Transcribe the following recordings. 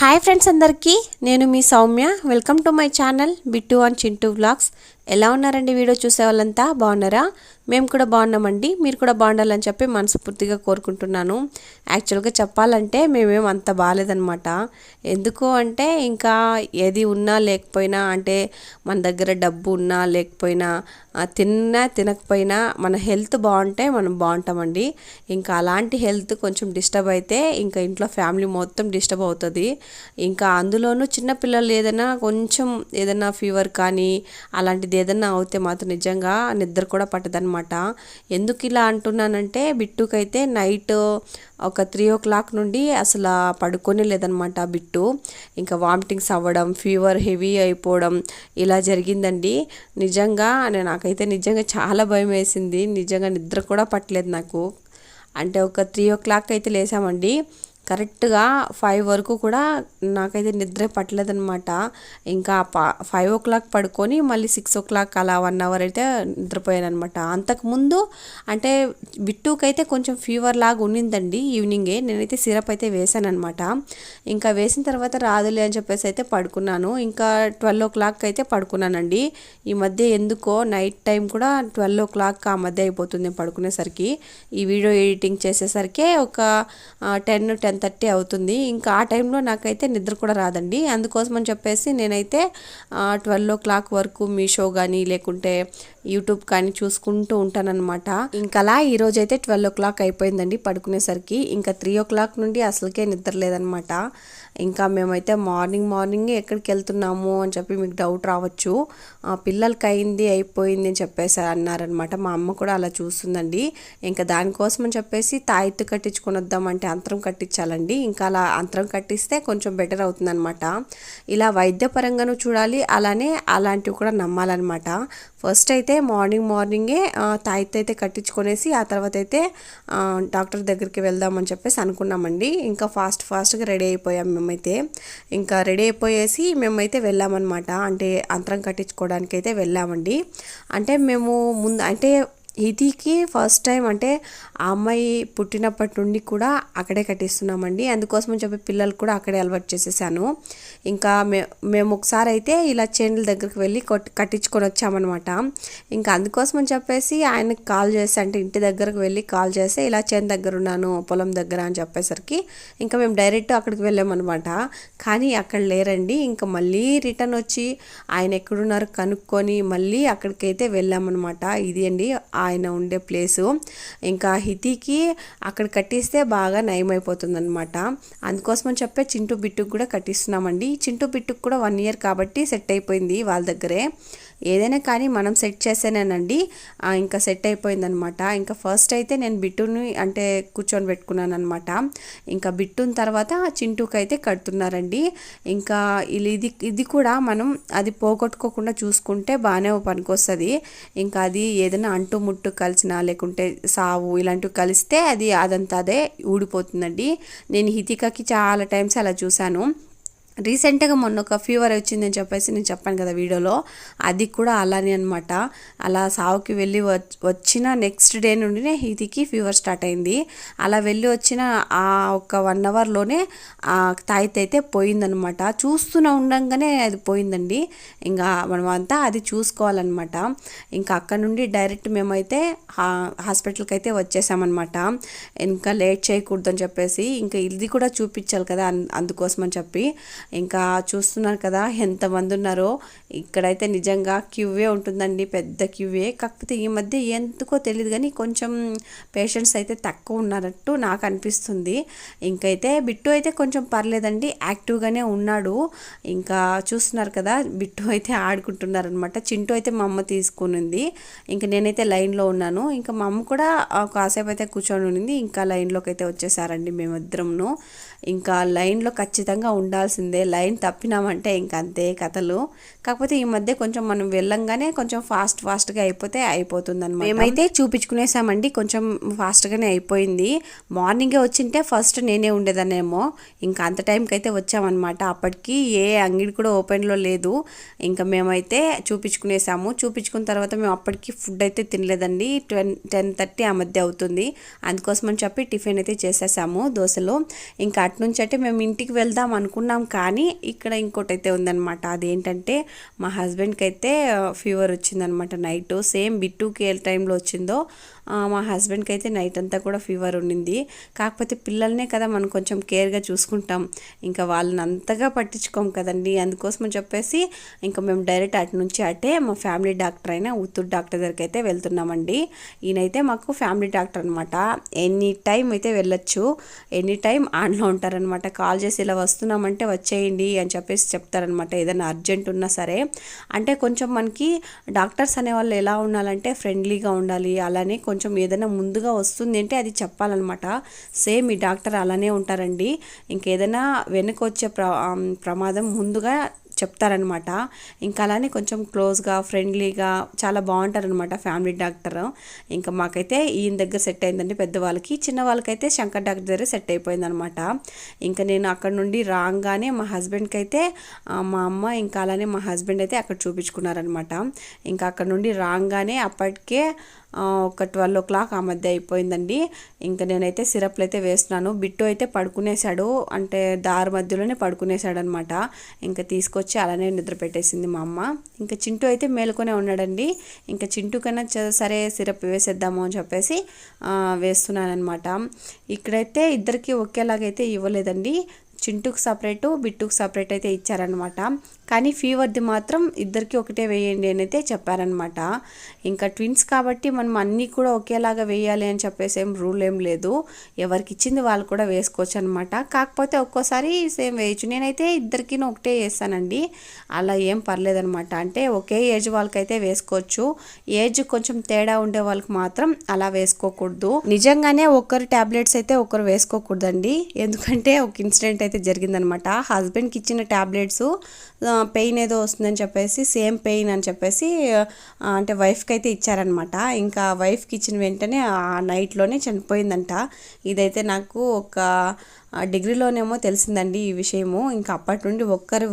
Hi friends అందరికీ నేను మీ Soumya welcome to my channel Bittu and Chintu vlogs. ఎలా ఉన్నారండి? వీడియో చూసే వాళ్ళంతా బాగున్నారా? మేము కూడా బాగున్నామండి. మీరు కూడా బాగుండాలని చెప్పి మనస్ఫూర్తిగా కోరుకుంటున్నాను. యాక్చువల్గా చెప్పాలంటే మేమేం అంత బాగాలేదనమాట. ఎందుకు అంటే ఇంకా ఏది ఉన్నా లేకపోయినా, అంటే మన దగ్గర డబ్బు ఉన్నా లేకపోయినా, తిన్నా తినకపోయినా మన హెల్త్ బాగుంటే మనం బాగుంటామండి. ఇంకా అలాంటి హెల్త్ కొంచెం డిస్టర్బ్ అయితే ఇంకా ఇంట్లో ఫ్యామిలీ మొత్తం డిస్టర్బ్ అవుతుంది. ఇంకా అందులోనూ చిన్నపిల్లలు ఏదైనా ఫీవర్ కానీ అలాంటిది ఏదైనా అవుతే మాత్రం నిజంగా నిద్ర కూడా పట్టదనమాట. ఎందుకు ఇలా అంటున్నానంటే, బిట్టుకైతే నైట్ ఒక 3 o'clock నుండి అసలు పడుకొని లేదనమాట బిట్టు. ఇంకా వామిటింగ్స్ అవ్వడం, ఫీవర్ హెవీ అయిపోవడం ఇలా జరిగిందండి. నాకైతే నిజంగా చాలా భయం వేసింది. నిజంగా నిద్ర కూడా పట్టలేదు నాకు. అంటే ఒక 3 o'clock అయితే లేసామండి. కరెక్ట్గా 5 వరకు కూడా నాకైతే నిద్ర పట్టలేదనమాట. ఇంకా 5 o'clock పడుకొని మళ్ళీ 6 o'clock అలా 1 hour అయితే నిద్రపోయాను అనమాట. అంతకుముందు అంటే బిట్టుకైతే కొంచెం ఫీవర్ లాగా ఉన్నిందండి. ఈవినింగే నేనైతే సిరప్ అయితే వేసాను అనమాట. ఇంకా వేసిన తర్వాత రాదులే అని చెప్పేసి అయితే పడుకున్నాను. ఇంకా 12 o'clock అయితే పడుకున్నానండి. ఈ మధ్య ఎందుకో నైట్ టైం కూడా 12 o'clock ఆ మధ్య అయిపోతుంది పడుకునేసరికి. ఈ వీడియో ఎడిటింగ్ చేసేసరికి ఒక 10-10:30 అవుతుంది. ఇంకా ఆ టైంలో నాకైతే నిద్ర కూడా రాదండి. అందుకోసం అని చెప్పేసి నేనైతే 12 o'clock వరకు మీషో కానీ లేకుంటే యూట్యూబ్ కానీ చూసుకుంటూ ఉంటానన్నమాట. ఇంకా అలా ఈరోజైతే 12 o'clock అయిపోయిందండి పడుకునేసరికి. ఇంకా 3 o'clock నుండి అసలుకే నిద్ర లేదనమాట. ఇంకా మేమైతే మార్నింగే ఎక్కడికి వెళ్తున్నాము అని చెప్పి మీకు డౌట్ రావచ్చు. పిల్లలకి అయిపోయింది అని చెప్పేసి అన్నారనమాట. మా అమ్మ కూడా అలా చూస్తుందండి. ఇంకా దానికోసం అని చెప్పేసి తాయెత్తు కట్టించుకొని వద్దామంటే అంతరం కట్టించాలండి. ఇంకా అలా అంతరం కట్టిస్తే కొంచెం బెటర్ అవుతుందన్నమాట. ఇలా వైద్యపరంగానూ చూడాలి, అలానే అలాంటివి కూడా నమ్మాలన్నమాట. ఫస్ట్ అయితే మార్నింగే తాయెత్తు అయితే కట్టించుకొనేసి ఆ తర్వాత అయితే డాక్టర్ దగ్గరికి వెళ్దామని చెప్పేసి అనుకున్నామండి. ఇంకా ఫాస్ట్గా రెడీ అయిపోయాం మేమైతే. ఇంకా రెడీ అయిపోయేసి మేమైతే వెళ్ళామన్నమాట. అంటే అంతరం కట్టించుకోవడానికి అయితే వెళ్ళామండి. అంటే మేము ఇదికి ఫస్ట్ టైం, అంటే ఆ అమ్మాయి పుట్టినప్పటి నుండి కూడా అక్కడే కట్టిస్తున్నామండి. అందుకోసం చెప్పి పిల్లలు కూడా అక్కడే అలవాటు చేసేసాను. ఇంకా మేము ఒకసారి అయితే ఇలా చేనుల దగ్గరికి వెళ్ళి కట్టించుకొని వచ్చామన్నమాట. ఇంకా అందుకోసం అని చెప్పేసి ఆయనకి కాల్ చేసి, అంటే ఇంటి దగ్గరకు వెళ్ళి కాల్ చేసి ఇలా చేను దగ్గర ఉన్నాను, పొలం దగ్గర అని చెప్పేసరికి ఇంకా మేము డైరెక్ట్ అక్కడికి వెళ్ళామన్నమాట. కానీ అక్కడ లేరండి. ఇంకా మళ్ళీ రిటర్న్ వచ్చి ఆయన ఎక్కడున్నారు కనుక్కొని మళ్ళీ అక్కడికైతే వెళ్ళామన్నమాట. ఇది అండి ఆయన ఉండే ప్లేసు. ఇంకా హితికి అక్కడ కట్టిస్తే బాగా నయమైపోతుంది అనమాట. అందుకోసమని చెప్పే చింటూ బిట్టుకు కూడా కట్టిస్తున్నామండి. చింటూ బిట్టుకు కూడా 1 year కాబట్టి సెట్ అయిపోయింది వాళ్ళ దగ్గరే. ఏదైనా కానీ మనం సెట్ చేసేనేనండి. ఇంకా సెట్ అయిపోయిందనమాట. ఇంకా ఫస్ట్ అయితే నేను బిట్టుని అంటే కూర్చొని పెట్టుకున్నాను అనమాట. ఇంకా బిట్టున తర్వాత చింటూకి అయితే కడుతున్నారండి. ఇంకా ఇది కూడా మనం అది పోగొట్టుకోకుండా చూసుకుంటే బాగానే పనికొస్తుంది. ఇంకా అది ఏదైనా అంటు కలిసినా లేకుంటే సావు ఇలాంటివి కలిస్తే అదంతా అదే ఊడిపోతుందండి. నేను హితికకి చాలా టైమ్స్ అలా చూశాను. రీసెంట్గా మొన్న ఒక ఫీవర్ వచ్చిందని చెప్పేసి నేను చెప్పాను కదా వీడియోలో, అది కూడా అలానే అనమాట. అలా సావుకి వెళ్ళి వచ్చిన నెక్స్ట్ డే నుండినే హితికి ఫీవర్ స్టార్ట్ అయింది. అలా వెళ్ళి వచ్చిన ఆ ఒక 1 hourలోనే తాయిత్ అయితే పోయిందనమాట. ఉండంగానే అది పోయిందండి. ఇంకా మనం అంతా అది చూసుకోవాలన్నమాట. ఇంకా అక్కడ నుండి డైరెక్ట్ మేమైతే హాస్పిటల్కి అయితే వచ్చేసామన్నమాట. ఇంకా లేట్ చేయకూడదని చెప్పేసి ఇంకా ఇది కూడా చూపించాలి కదా, అందుకోసం అని చెప్పి. ఇంకా చూస్తున్నారు కదా ఎంతమంది ఉన్నారో. ఇక్కడైతే నిజంగా క్యూవే ఉంటుందండి, పెద్ద క్యూవే. కాకపోతే ఈ మధ్య ఎందుకో తెలియదు కానీ కొంచెం పేషెంట్స్ అయితే తక్కువ ఉన్నారట్టు నాకు అనిపిస్తుంది. ఇంకైతే బిట్టు అయితే కొంచెం పర్లేదండి, యాక్టివ్గానే ఉన్నాడు. ఇంకా చూస్తున్నారు కదా బిట్టు అయితే ఆడుకుంటున్నారనమాట. చింటూ అయితే మా అమ్మ తీసుకునింది. ఇంకా నేనైతే లైన్లో ఉన్నాను. ఇంకా మా అమ్మ కూడా కాసేపు అయితే కూర్చొని ఉండింది. ఇంకా లైన్లోకి అయితే వచ్చేసారండి మేమిద్దరంను. ఇంకా లైన్లో ఖచ్చితంగా ఉండాల్సిందే. లైన్ తప్పినామంటే ఇంక అంతే కథలు. కాకపోతే ఈ మధ్య కొంచెం మనం వెళ్ళంగానే కొంచెం ఫాస్ట్గా అయిపోతుంది అనమాట. మేమైతే చూపించుకునేసామండి, కొంచెం ఫాస్ట్గానే అయిపోయింది. మార్నింగే వచ్చింటే ఫస్ట్ నేనే ఉండేదాన్నేమో. ఇంకా అంత టైంకి అయితే వచ్చామన్నమాట. అప్పటికి ఏ అంగడి కూడా ఓపెన్లో లేదు. ఇంకా మేమైతే చూపించుకునేసాము. చూపించుకున్న తర్వాత మేము అప్పటికి ఫుడ్ అయితే తినలేదండి. 10-10:30 ఆ మధ్య అవుతుంది. అందుకోసం అని చెప్పి టిఫిన్ అయితే చేసేసాము, దోశలు. ఇంకా అటు నుంచి అంటే మేము ఇంటికి వెళ్దాం అనుకున్నాం, కానీ ఇక్కడ ఇంకోటి అయితే ఉందన్నమాట. అదేంటంటే మా హస్బెండ్కి అయితే ఫీవర్ వచ్చిందనమాట నైట్. సేమ్ బిట్టుకి ఏ టైంలో వచ్చిందో మా హస్బెండ్కి అయితే నైట్ అంతా కూడా ఫీవర్ ఉండింది. కాకపోతే పిల్లల్నే కదా మనం కొంచెం కేర్గా చూసుకుంటాం, ఇంకా వాళ్ళని అంతగా పట్టించుకోం కదండి. అందుకోసం చెప్పేసి ఇంకా మేము డైరెక్ట్ అటు నుంచి అటే మా ఫ్యామిలీ డాక్టర్ అయిన ఉత్తూరు డాక్టర్ దగ్గరికి అయితే వెళ్తున్నామండి. ఈయనైతే మాకు ఫ్యామిలీ డాక్టర్ అనమాట. ఎనీ టైం అయితే వెళ్ళొచ్చు, ఎనీ టైం ఆన్లో ఉంటారనమాట. కాల్ చేసి ఇలా వస్తున్నామంటే వచ్చేయండి అని చెప్పేసి చెప్తారనమాట, ఏదైనా అర్జెంట్ ఉన్నా సరే. అంటే కొంచెం మనకి డాక్టర్స్ అనేవాళ్ళు ఎలా ఉండాలంటే ఫ్రెండ్లీగా ఉండాలి, అలానే కొంచెం ఏదైనా ముందుగా వస్తుంది అంటే అది చెప్పాలన్నమాట. సేమ్ ఈ డాక్టర్ అలానే ఉంటారండి. ఇంకేదైనా వెనుక వచ్చే ప్రమాదం ముందుగా చెప్తారనమాట. ఇంకా అలానే కొంచెం క్లోజ్గా ఫ్రెండ్లీగా చాలా బాగుంటారనమాట ఫ్యామిలీ డాక్టర్. ఇంకా మాకైతే ఈయన దగ్గర సెట్ అయిందండి పెద్దవాళ్ళకి. చిన్న వాళ్ళకైతే శంకర్ డాక్టర్ దగ్గర సెట్ అయిపోయిందనమాట. ఇంకా నేను అక్కడ నుండి రాగానే మా హస్బెండ్కి అయితే మా అమ్మ ఇంకా అలానే మా హస్బెండ్ అయితే అక్కడ చూపించుకున్నారనమాట. ఇంకా అక్కడ నుండి రాగానే అప్పటికే ఒక 12 o'clock ఆ మధ్య అయిపోయిందండి. ఇంకా నేనైతే సిరప్లు అయితే వేస్తున్నాను. బిట్టు అయితే పడుకునేశాడు, అంటే దారి మధ్యలోనే పడుకునేశాడు అనమాట. ఇంకా తీసుకొచ్చి అలానే నిద్ర పెట్టేసింది మా అమ్మ. ఇంకా చింటూ అయితే మేలుకొనే ఉన్నాడండి. ఇంకా చింటూ కన్నా సరే సిరప్ వేసేద్దాము అని చెప్పేసి వేస్తున్నాను అనమాట. ఇక్కడైతే ఇద్దరికి ఒకేలాగైతే ఇవ్వలేదండి. చింటూకి సపరేటు బిట్టుకు సపరేట్ అయితే ఇచ్చారనమాట. కానీ ఫీవర్ది మాత్రం ఇద్దరికి ఒకటే వేయండి అని అయితే చెప్పారనమాట. ఇంకా ట్విన్స్ కాబట్టి మనం అన్నీ కూడా ఒకేలాగా వేయాలి అని చెప్పేసి ఏం రూల్ ఏం లేదు, ఎవరికి ఇచ్చింది వాళ్ళు కూడా వేసుకోవచ్చు అనమాట. కాకపోతే ఒక్కోసారి సేమ్ వేయచ్చు. నేనైతే ఇద్దరికి ఒకటే వేస్తానండి, అలా ఏం పర్లేదనమాట. అంటే ఒకే ఏజ్ వాళ్ళకైతే వేసుకోవచ్చు, ఏజ్ కొంచెం తేడా ఉండే వాళ్ళకి మాత్రం అలా వేసుకోకూడదు. నిజంగానే ఒకరు ట్యాబ్లెట్స్ అయితే ఒకరు వేసుకోకూడదండి. ఎందుకంటే ఒక ఇన్సిడెంట్ అయితే జరిగిందనమాట. హస్బెండ్కి ఇచ్చిన ట్యాబ్లెట్స్ పెయిన్ ఏదో వస్తుందని చెప్పేసి, సేమ్ పెయిన్ అని చెప్పేసి అంటే వైఫ్కి అయితే ఇచ్చారనమాట. ఇంకా వైఫ్కి ఇచ్చిన వెంటనే ఆ నైట్లోనే చనిపోయిందంట. ఇదైతే నాకు ఒక డిగ్రీలోనేమో తెలిసిందండి ఈ విషయము. ఇంకా అప్పటి నుండి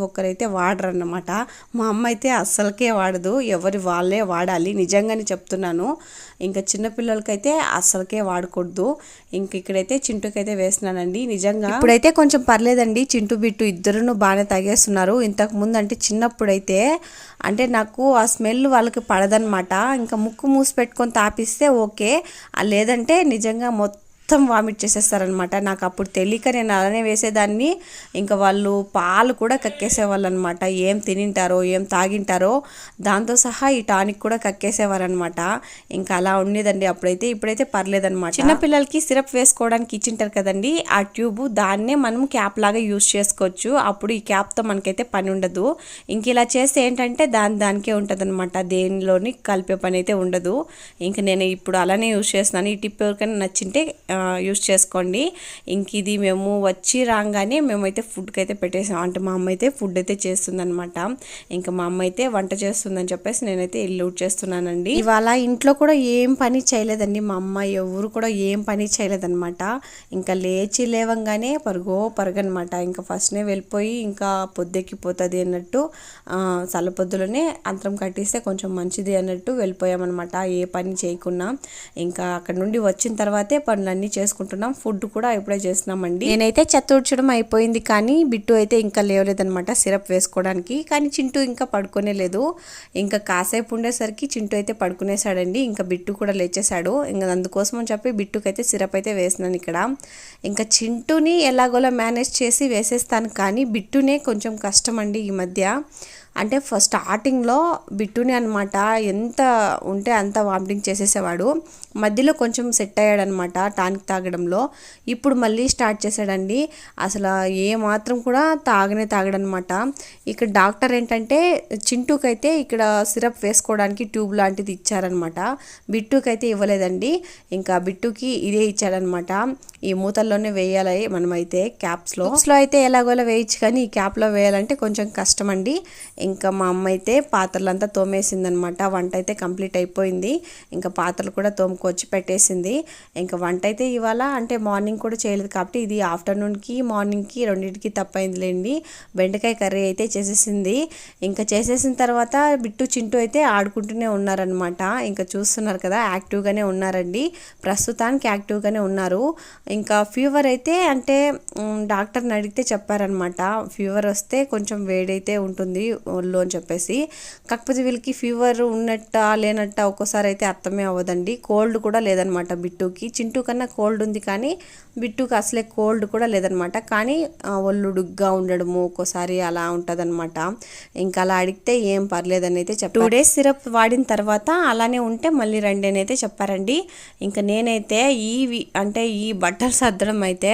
ఒక్కరైతే వాడరు అన్నమాట. మా అమ్మ అయితే అస్సలకే వాడదు, ఎవరి వాళ్ళే వాడాలి, నిజంగానే చెప్తున్నాను. ఇంకా చిన్నపిల్లలకైతే అస్సలకే వాడకూడదు. ఇంక ఇక్కడైతే చింటూకైతే వేస్తున్నానండి. నిజంగా ఇప్పుడైతే కొంచెం పర్లేదండి, చింటూ బిట్టు ఇద్దరును బాగానే తాగేస్తున్నారు. ఇంతకు ముందు అంటే చిన్నప్పుడైతే అంటే నాకు ఆ స్మెల్ వాళ్ళకి పడదనమాట. ఇంకా ముక్కు మూసి పెట్టుకొని తాపిస్తే ఓకే, లేదంటే నిజంగా మొత్తం వామిట్ చేసేస్తారనమాట. నాకు అప్పుడు తెలియక నేను అలానే వేసేదాన్ని. ఇంకా వాళ్ళు పాలు కూడా కక్కేసేవాళ్ళు అనమాట. ఏం తినింటారో ఏం తాగింటారో దాంతో సహా ఈ టానిక్ కూడా కక్కేసేవారనమాట. ఇంకా అలా ఉండేదండి అప్పుడైతే. ఇప్పుడైతే పర్లేదనమాట. చిన్నపిల్లలకి సిరప్ వేసుకోవడానికి ఇచ్చింటారు కదండి ఆ ట్యూబ్, దాన్నే మనం క్యాప్ లాగా యూజ్ చేసుకోవచ్చు. అప్పుడు ఈ క్యాప్తో మనకైతే పని ఉండదు. ఇంక ఇలా చేస్తే ఏంటంటే దానికే ఉంటుంది అనమాట, దేనిలోని కలిపే పని అయితే ఉండదు. ఇంక నేను ఇప్పుడు అలానే యూజ్ చేస్తున్నాను. ఈ టిప్ ఎవరికైనా నచ్చింటే యూస్ చేసుకోండి. ఇంక ఇది మేము వచ్చి రాగానే మేమైతే ఫుడ్కి అయితే పెట్టేసాం. అంటే మా అమ్మ అయితే ఫుడ్ అయితే చేస్తుందనమాట. ఇంకా మా అమ్మ అయితే వంట చేస్తుందని చెప్పేసి నేనైతే ఇల్లు ఊడ్ చేస్తున్నానండి. ఇవాళ ఇంట్లో కూడా ఏం పని చేయలేదండి మా అమ్మ, ఎవరు కూడా ఏం పని చేయలేదనమాట. ఇంకా లేవంగానే పరుగనమాట. ఇంకా ఫస్ట్నే వెళ్ళిపోయి ఇంకా పొద్దెక్కిపోతుంది అన్నట్టు చల్లపొద్దులోనే అంతరం కట్టిస్తే కొంచెం మంచిది అన్నట్టు వెళ్ళిపోయామన్నమాట, ఏ పని చేయకుండా. ఇంకా అక్కడ నుండి వచ్చిన తర్వాతే పనులన్నీ చేసుకుంటున్నాం. ఫుడ్ కూడా ఇప్పుడే చేస్తున్నామండి. నేనైతే చెత్త ఊడ్చడం అయిపోయింది, కానీ బిట్టు అయితే ఇంకా లేవలేదనమాట సిరప్ వేసుకోవడానికి. కానీ చింటూ ఇంకా పడుకునే లేదు. ఇంకా కాసేపు ఉండేసరికి చింటూ అయితే పడుకునేసాడండి. ఇంకా బిట్టు కూడా లేచేశాడు. ఇంకా అందుకోసం అని చెప్పి బిట్టుకైతే సిరప్ అయితే వేసినాను ఇక్కడ. ఇంకా చింటూని ఎలాగోలా మేనేజ్ చేసి వేసేస్తాను, కానీ బిట్టునే కొంచెం కష్టం అండి ఈ మధ్య. అంటే స్టార్టింగ్లో బిట్టుని అనమాట ఎంత ఉంటే అంత వామిటింగ్ చేసేసేవాడు. మధ్యలో కొంచెం సెట్ అయ్యాడనమాట టానిక్ తాగడంలో. ఇప్పుడు మళ్ళీ స్టార్ట్ చేశాడండి. అసలు ఏ మాత్రం కూడా తాగడనమాట. ఇక్కడ డాక్టర్ ఏంటంటే చింటూకైతే ఇక్కడ సిరప్ వేసుకోవడానికి ట్యూబ్ లాంటిది ఇచ్చారనమాట, బిట్టుకైతే ఇవ్వలేదండి. ఇంకా బిట్టుకి ఇదే ఇచ్చాడనమాట. ఈ మూతల్లోనే వేయాలి మనమైతే క్యాప్స్లో అయితే ఎలాగోలా వేయచ్చు, కానీ ఈ క్యాప్లో వేయాలంటే కొంచెం కష్టం అండి. ఇంకా మా అమ్మ అయితే పాత్రలంతా తోమేసిందనమాట. వంట అయితే కంప్లీట్ అయిపోయింది. ఇంకా పాత్రలు కూడా తోముకొచ్చి పెట్టేసింది. ఇంకా వంట అయితే ఇవాళ అంటే మార్నింగ్ కూడా చేయలేదు కాబట్టి ఇది ఆఫ్టర్నూన్కి మార్నింగ్కి రెండింటికి తప్పైందిలేండి. బెండకాయ కర్రీ అయితే చేసేసింది. ఇంకా చేసేసిన తర్వాత బిట్టు చింటూ అయితే ఆడుకుంటూనే ఉన్నారనమాట. ఇంకా చూస్తున్నారు కదా, యాక్టివ్గానే ఉన్నారండి. ప్రస్తుతానికి యాక్టివ్గానే ఉన్నారు. ఇంకా ఫీవర్ అయితే అంటే డాక్టర్ని అడిగితే చెప్పారనమాట, ఫీవర్ వస్తే కొంచెం వేడైతే ఉంటుంది ఒళ్ళు అని చెప్పేసి. కాకపోతే వీళ్ళకి ఫీవర్ ఉన్నట్ట లేనట్ట ఒక్కోసారి అయితే అర్థమే అవ్వదండి. కోల్డ్ కూడా లేదనమాట బిట్టుకి. చింటూ కన్నా కోల్డ్ ఉంది కానీ బిట్టుకి అసలే కోల్డ్ కూడా లేదనమాట. కానీ ఒళ్ళు డుగ్గా ఉండడము ఒక్కోసారి అలా ఉంటుందన్నమాట. ఇంకా అలా అడిగితే ఏం పర్లేదని అయితే చెప్పారు. 2 days సిరప్ వాడిన తర్వాత అలానే ఉంటే మళ్ళీ రండి అని అయితే చెప్పారండి. ఇంకా నేనైతే అంటే ఈ బట్టలు సర్దడం అయితే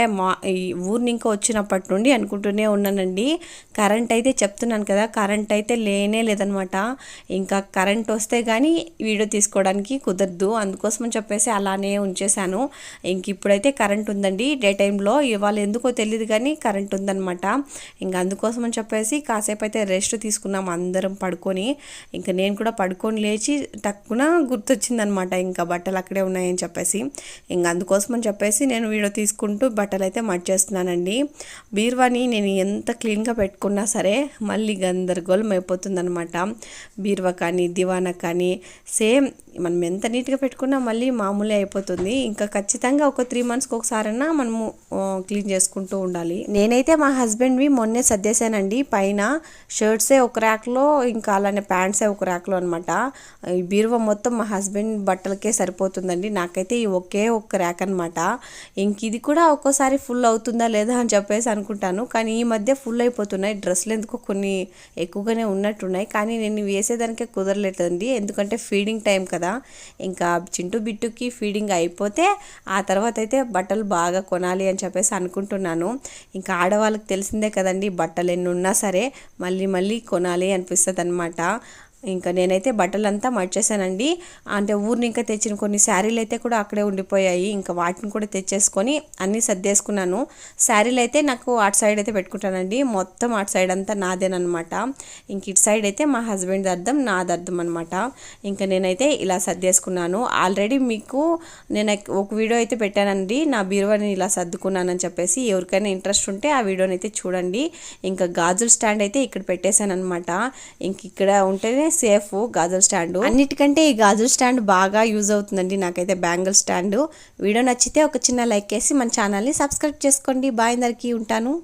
ఈ ఊరిని ఇంకా వచ్చినప్పటి నుండి అనుకుంటూనే ఉన్నానండి. కరెంట్ అయితే చెప్తున్నాను కదా, కరెంట్ అయితే లేనే లేదనమాట. ఇంకా కరెంట్ వస్తే కానీ వీడియో తీసుకోవడానికి కుదరదు, అందుకోసం అని చెప్పేసి అలానే ఉంచేశాను. ఇంక ఇప్పుడైతే కరెంట్ ఉందండి. డే టైంలో ఇవాళ ఎందుకో తెలియదు కానీ కరెంట్ ఉందనమాట. ఇంకా అందుకోసం అని చెప్పేసి కాసేపు అయితే రెస్ట్ తీసుకున్నాం అందరం పడుకొని. ఇంకా నేను కూడా పడుకొని లేచి టక్కున గుర్తొచ్చిందనమాట, ఇంకా బట్టలు అక్కడే ఉన్నాయని చెప్పేసి. ఇంకా అందుకోసం అని చెప్పేసి నేను వీడియో తీసుకుంటూ బట్టలు అయితే మర్చేస్తున్నానండి. బీరువాని నేను ఎంత క్లీన్గా పెట్టుకున్నా సరే మళ్ళీ గందరగోళం అయిపోతుందనమాట. బీరువా కానీ దివానా కానీ సేమ్ మనం ఎంత నీట్గా పెట్టుకున్నా మళ్ళీ మామూలే అయిపోతుంది. ఇంకా ఖచ్చితంగా ఒక 3 monthsకి ఒకసారైనా మనము క్లీన్ చేసుకుంటూ ఉండాలి. నేనైతే మా హస్బెండ్వి మొన్నే సర్దేశానండి. పైన షర్ట్సే ఒక ర్యాక్లో, ఇంకా అలానే ప్యాంట్సే ఒక ర్యాక్లో అనమాట. ఈ బీరువా మొత్తం మా హస్బెండ్ బట్టలకే సరిపోతుందండి. నాకైతే ఈ ఒకే ఒక ర్యాక్ అనమాట. ఇంక ఇది కూడా ఒక్కోసారి ఫుల్ అవుతుందా లేదా అని చెప్పేసి అనుకుంటాను, కానీ ఈ మధ్య ఫుల్ అయిపోతున్నాయి. డ్రెస్సులు ఎందుకో కొన్ని ఎక్కువగానే ఉన్నట్టున్నాయి, కానీ నేను వేసేదానికే కుదరలేదండి. ఎందుకంటే ఫీడింగ్ టైం కదా. ఇంకా చింటూ బిట్టుకి ఫీడింగ్ అయిపోతే ఆ తర్వాత అయితే బట్టలు బాగా కొనాలి అని చెప్పేసి అనుకుంటున్నాను. ఇంకా ఆడవాళ్ళకి తెలిసిందే కదండి, బట్టలు ఎన్ని ఉన్నా సరే మళ్ళీ మళ్ళీ కొనాలి అనిపిస్తుంది అనమాట. ఇంకా నేనైతే బట్టలంతా మర్చేసానండి. అంటే ఊరిని ఇంకా తెచ్చిన కొన్ని శారీలు అయితే కూడా అక్కడే ఉండిపోయాయి. ఇంకా వాటిని కూడా తెచ్చేసుకొని అన్నీ సర్దేసుకున్నాను. శారీలు అయితే నాకు అటు సైడ్ అయితే పెట్టుకుంటానండి. మొత్తం అటు సైడ్ అంతా నాదేనమాట. ఇంక ఇటు సైడ్ అయితే మా హస్బెండ్ అర్థం, నాది అర్థం అనమాట. ఇంకా నేనైతే ఇలా సర్దేసుకున్నాను. ఆల్రెడీ మీకు నేను ఒక వీడియో అయితే పెట్టానండి, నా బీరువాని ఇలా సర్దుకున్నానని చెప్పేసి. ఎవరికైనా ఇంట్రెస్ట్ ఉంటే ఆ వీడియోని అయితే చూడండి. ఇంకా గాజుల స్టాండ్ అయితే ఇక్కడ పెట్టేశాను అనమాట. ఇంక ఇక్కడ ఉంటేనే సేఫ్ గాజుల స్టాండ్. అన్నిటికంటే ఈ గాజుల స్టాండ్ బాగా యూజ్ అవుతుందండి నాకైతే, బ్యాంగిల్ స్టాండ్. వీడియో నచ్చితే ఒక చిన్న లైక్ వేసి మన ఛానల్ని సబ్స్క్రైబ్ చేసుకోండి. బాయ్ అందరికీ, ఉంటాను.